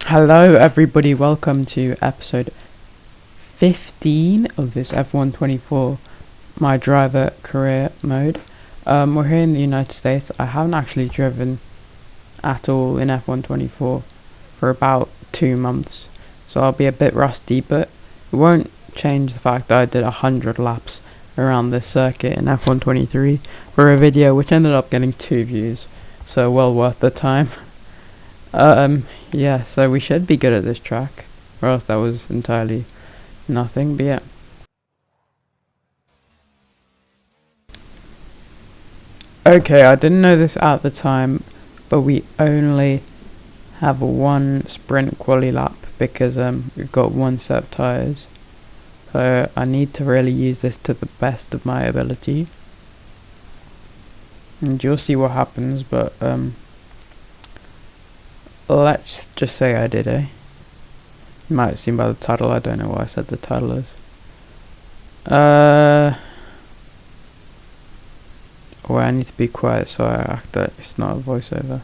Hello everybody, welcome to episode 15 of this F124 My Driver Career Mode. We're here in the United States. I haven't actually driven at all in F124 for about 2 months, so I'll be a bit rusty, but it won't change the fact that I did 100 laps around this circuit in F123 for a video which ended up getting 2 views, so well worth the time. Yeah, so we should be good at this track, or else that was entirely nothing, but yeah. Okay, I didn't know this at the time, but we only have one sprint quali lap because we've got one set of tyres. So I need to really use this to the best of my ability. And you'll see what happens, but let's just say I did, eh? You might have seen by the title, I don't know what I said the title is. Well, I need to be quiet so I act that it's not a voiceover.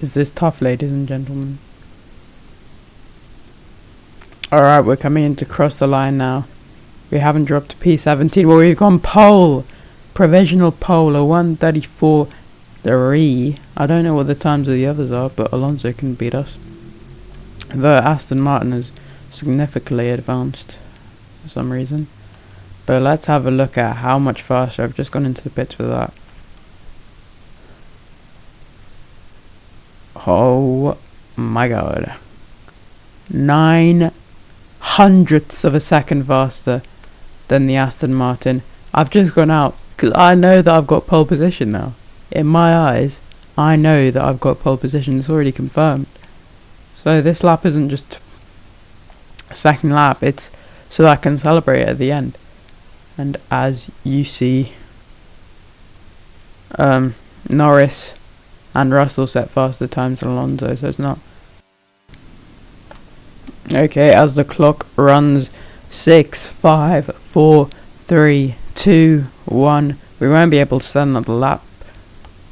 Is this tough, ladies and gentlemen? Alright, we're coming in to cross the line now. We haven't dropped to P17. Well, we've gone pole. Provisional pole, a 1:34.3. I don't know what the times of the others are, but Alonso can beat us. The Aston Martin is significantly advanced for some reason. But let's have a look at how much faster. I've just gone into the pits for that. Oh my god. 9/100ths of a second faster than the Aston Martin. I've just gone out because I know that I've got pole position now. In my eyes, I know that I've got pole position. It's already confirmed. So this lap isn't just a second lap, it's so that I can celebrate at the end. And as you see, Norris and Russell set faster times than Alonso, so it's not. Okay, as the clock runs 6, 5, 4, 3, 2, 1. We won't be able to set another lap,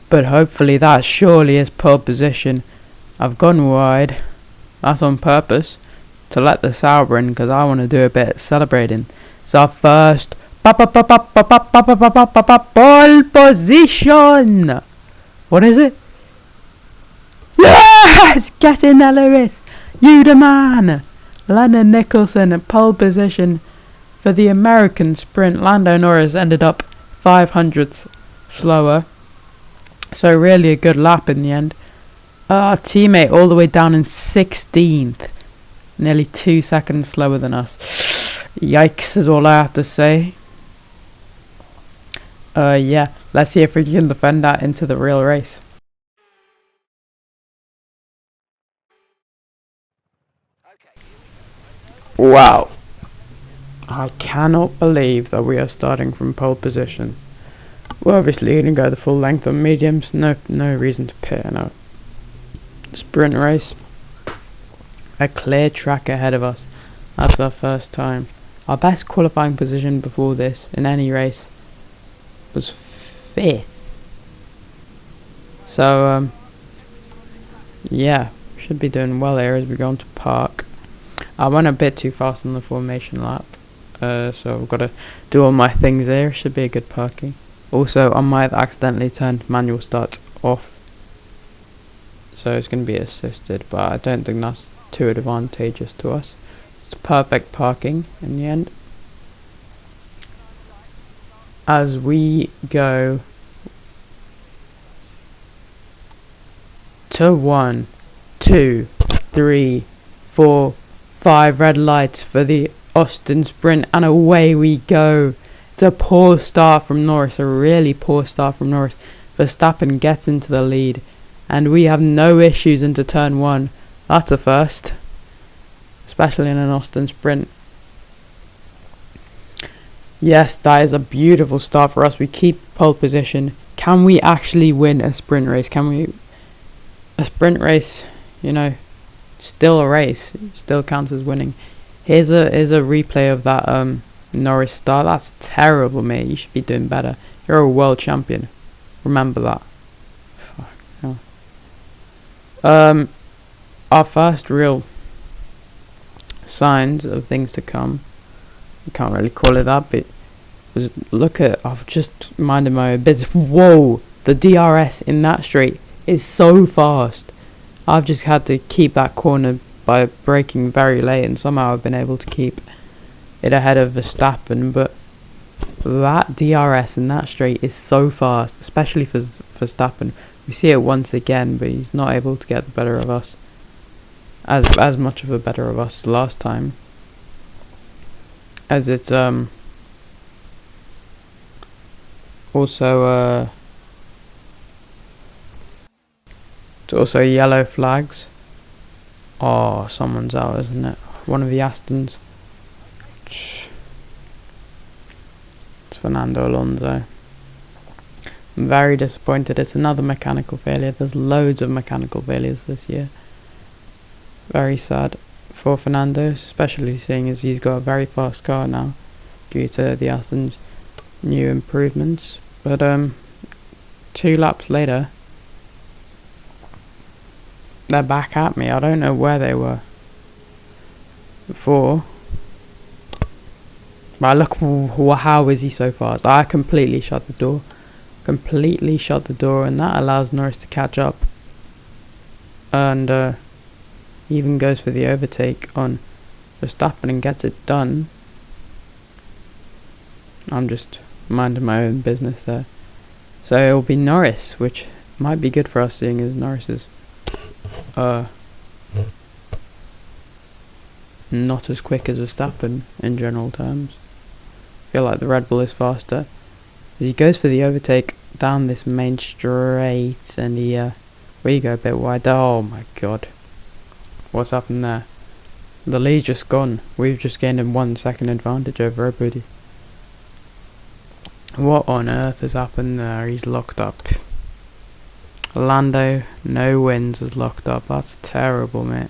but hopefully that surely is pole position. I've gone wide. That's on purpose to let the Sauber in because I want to do a bit of celebrating. It's our first pole position. What is it? Yes! Get in there, Lewis! You the man! Lennon Nicholson at pole position for the American sprint. Lando Norris ended up 5/100ths slower. So really a good lap in the end. Our teammate all the way down in 16th. Nearly 2 seconds slower than us. Yikes is all I have to say. Yeah, let's see if we can defend that into the real race. Wow, I cannot believe that we are starting from pole position. We're obviously going to go the full length on mediums, no reason to pit in a sprint race. A clear track ahead of us, that's our first time. Our best qualifying position before this in any race was 5th. So, yeah, should be doing well here as we go on to park. I went a bit too fast on the formation lap, so I've got to do all my things there. Should be a good parking. Also, I might have accidentally turned manual start off, so it's going to be assisted, but I don't think that's too advantageous to us. It's perfect parking in the end. As we go to 1, 2, 3, 4, 5 red lights for the Austin sprint, and away we go. It's a poor start from Norris, a really poor start from Norris. Verstappen gets into the lead, and we have no issues into turn 1. That's a first. especially in an Austin sprint. Yes, that is a beautiful start for us. We keep pole position. Can we actually win a sprint race? Can we? A sprint race, you know, still a race. Still counts as winning. Here's a replay of that Norris start. That's terrible, mate. You should be doing better. You're a world champion. Remember that. Fuck hell. Our first real signs of things to come. You can't really call it that, but look at. I've just minded my own bits. Whoa! The DRS in that straight is so fast. I've just had to keep that corner by braking very late, and somehow I've been able to keep it ahead of Verstappen. But that DRS in that straight is so fast, especially for Verstappen. We see it once again, but he's not able to get the better of us. As much of a better of us last time. As it's also it's also yellow flags. Oh, someone's out, isn't it? One of the Astons. It's Fernando Alonso. I'm very disappointed. It's another mechanical failure. There's loads of mechanical failures this year. Very sad for Fernando, especially seeing as he's got a very fast car now due to the Aston's new improvements. But 2 laps later, they're back at me. I don't know where they were before. But look, how is he so fast? I completely shut the door. And that allows Norris to catch up. And he even goes for the overtake on Verstappen and gets it done. I'm just minding my own business there. So it will be Norris, which might be good for us, seeing as Norris is not as quick as Verstappen in general terms. I feel like the Red Bull is faster. As he goes for the overtake down this main straight, and he we go a bit wide. Oh my god, what's happened there? The lead's just gone. We've just gained a 1 second advantage over everybody. What on earth has happened there? He's locked up. Lando, no wins, is locked up. That's terrible, mate.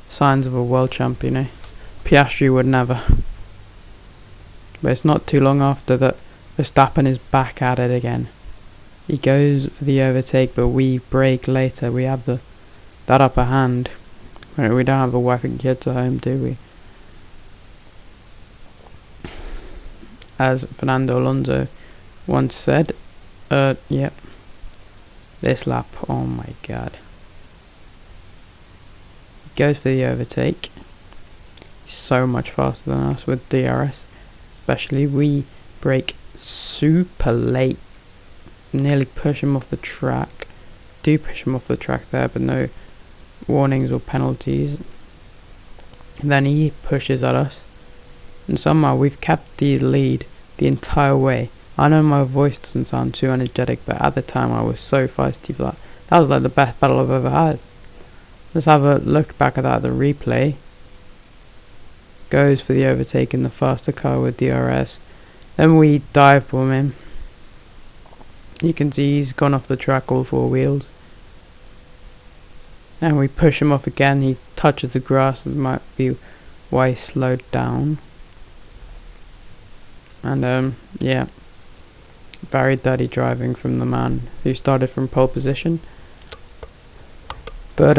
Signs of a world champion, eh? Piastri would never. But it's not too long after that Verstappen is back at it again. He goes for the overtake, but we brake later. We have that upper hand. We don't have a wife and kids at home, do we? As Fernando Alonso once said, yep. This lap, oh my god. Goes for the overtake. He's so much faster than us with DRS. Especially, we brake super late. Nearly push him off the track. Do push him off the track there, but no warnings or penalties. Then he pushes at us. And somehow we've kept the lead the entire way. I know my voice doesn't sound too energetic, but at the time I was so feisty for that. That was like the best battle I've ever had. Let's have a look back at that, the replay. Goes for the overtake in the faster car with DRS. Then we dive bomb him. You can see he's gone off the track all 4 wheels. And we push him off again. He touches the grass. That might be why he slowed down. And yeah. Very dirty driving from the man who started from pole position. But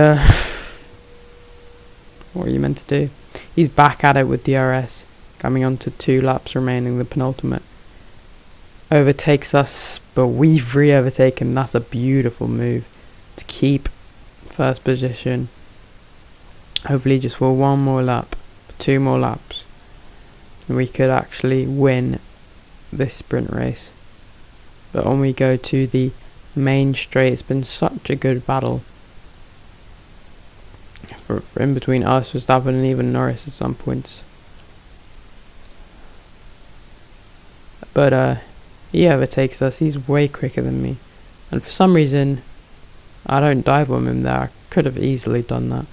what are you meant to do? He's back at it with DRS, coming on to 2 laps remaining, the penultimate. Overtakes us, but we've re-overtaken. That's a beautiful move to keep first position. Hopefully just for 1 more lap, for 2 more laps, and we could actually win this sprint race. But when we go to the main straight, it's been such a good battle for in between us, Verstappen, and even Norris at some points. But he overtakes us. He's way quicker than me, and for some reason I don't dive bomb him there. I could have easily done that,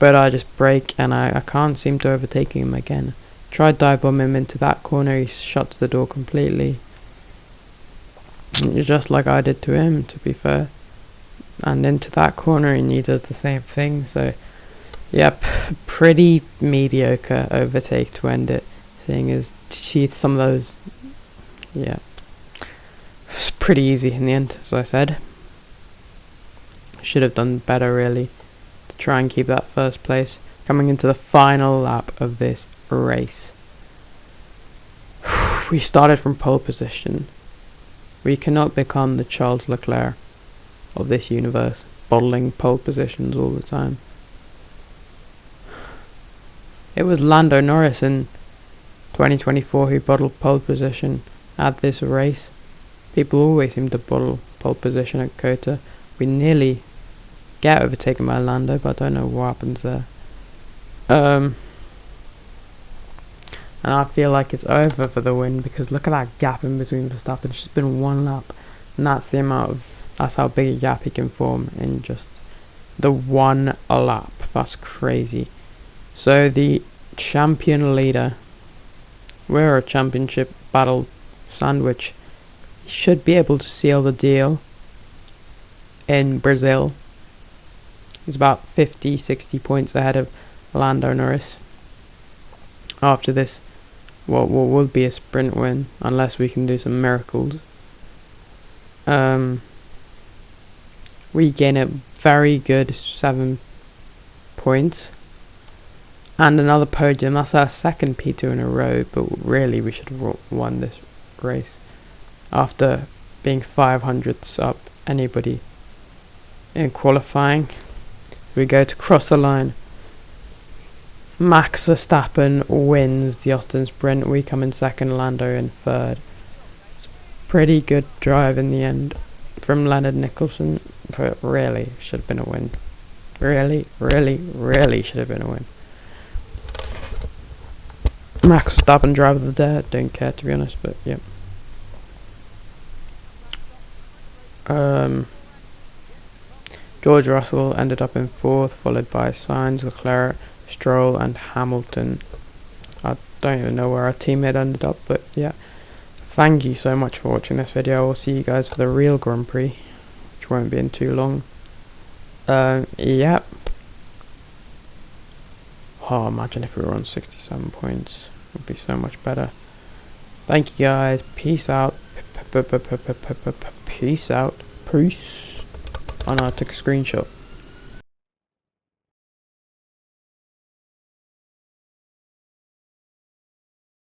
but I just brake and I can't seem to overtake him again. Tried dive bomb him into that corner, he shuts the door completely. Just like I did to him, to be fair. And into that corner and he does the same thing, so yep, pretty mediocre overtake to end it, seeing as some of those, yeah, it's pretty easy in the end, as I said. Should have done better really to try and keep that first place. Coming into the final lap of this race, we started from pole position. We cannot become the Charles Leclerc of this universe, bottling pole positions all the time. It was Lando Norris in 2024 who bottled pole position at this race. People always seem to bottle pole position at Kota. We nearly get overtaken by Lando, but I don't know what happens there. And I feel like it's over for the win, because look at that gap in between Verstappen. It's just been one lap, and that's how big a gap he can form in just the one lap. That's crazy. So the champion leader, we're a championship battle sandwich, should be able to seal the deal in Brazil. He's about 50-60 points ahead of Lando Norris after this. What will be a sprint win, unless we can do some miracles. We gain a very good 7 points and another podium. That's our second P2 in a row, but really we should have won this race after being 500ths up anybody in qualifying. We go to cross the line. Max Verstappen wins the Austin Sprint. We come in second, Lando in third. It's pretty good drive in the end from Leonard Nicholson, but really should have been a win. Really should have been a win. Max Verstappen, driver of the day. Don't care, to be honest, but yeah. George Russell ended up in fourth, followed by Sainz, Leclerc, Stroll and Hamilton. I don't even know where our teammate ended up, but yeah. Thank you so much for watching this video. I will see you guys for the real Grand Prix, which won't be in too long. Yeah. Oh, imagine if we were on 67 points. It would be so much better. Thank you guys. Peace out. Peace out. Peace. Oh no, I took a screenshot.